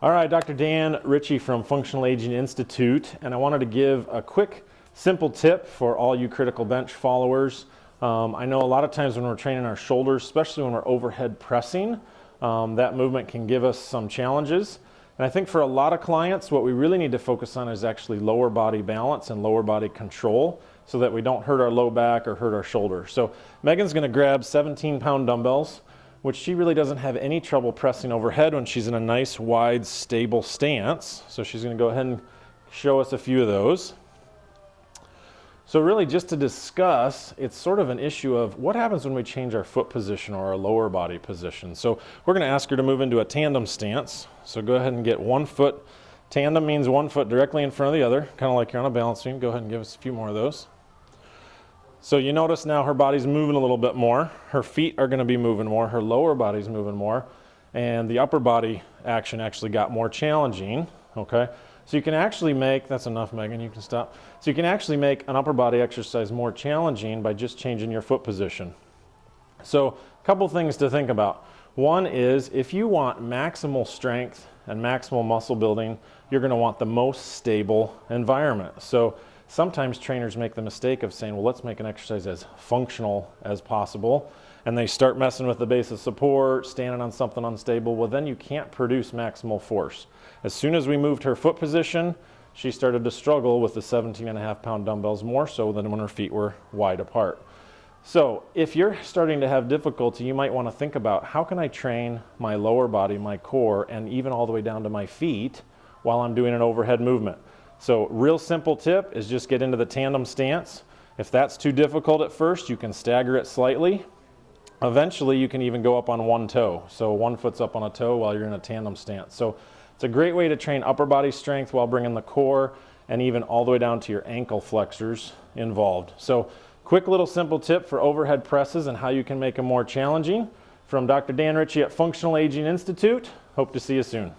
All right, Dr. Dan Ritchie from Functional Aging Institute, and I wanted to give a quick, simple tip for all you Critical Bench followers. I know a lot of times when we're training our shoulders, especially when we're overhead pressing, that movement can give us some challenges. And I think for a lot of clients, what we really need to focus on is actually lower body balance and lower body control so that we don't hurt our low back or hurt our shoulder. So Megan's going to grab 17-pound dumbbells, which she really doesn't have any trouble pressing overhead when she's in a nice, wide, stable stance. So she's going to go ahead and show us a few of those. So really just to discuss, it's sort of an issue of what happens when we change our foot position or our lower body position. So we're going to ask her to move into a tandem stance. So go ahead and get one foot. Tandem means one foot directly in front of the other, kind of like you're on a balance beam. Go ahead and give us a few more of those. So you notice now her body's moving a little bit more. Her feet are going to be moving more. Her lower body's moving more. And the upper body action actually got more challenging. Okay? So you can actually make, that's enough, Megan, you can stop. So you can actually make an upper body exercise more challenging by just changing your foot position. So a couple things to think about. One is if you want maximal strength and maximal muscle building, you're going to want the most stable environment. So sometimes trainers make the mistake of saying, well, let's make an exercise as functional as possible. And they start messing with the base of support, standing on something unstable. Well, then you can't produce maximal force. As soon as we moved her foot position, she started to struggle with the 17.5-pound dumbbells more so than when her feet were wide apart. So if you're starting to have difficulty, you might want to think about how can I train my lower body, my core, and even all the way down to my feet while I'm doing an overhead movement. So real simple tip is just get into the tandem stance. If that's too difficult at first, you can stagger it slightly. Eventually, you can even go up on one toe. So one foot's up on a toe while you're in a tandem stance. So it's a great way to train upper body strength while bringing the core and even all the way down to your ankle flexors involved. So quick little simple tip for overhead presses and how you can make them more challenging from Dr. Dan Ritchie at Functional Aging Institute. Hope to see you soon.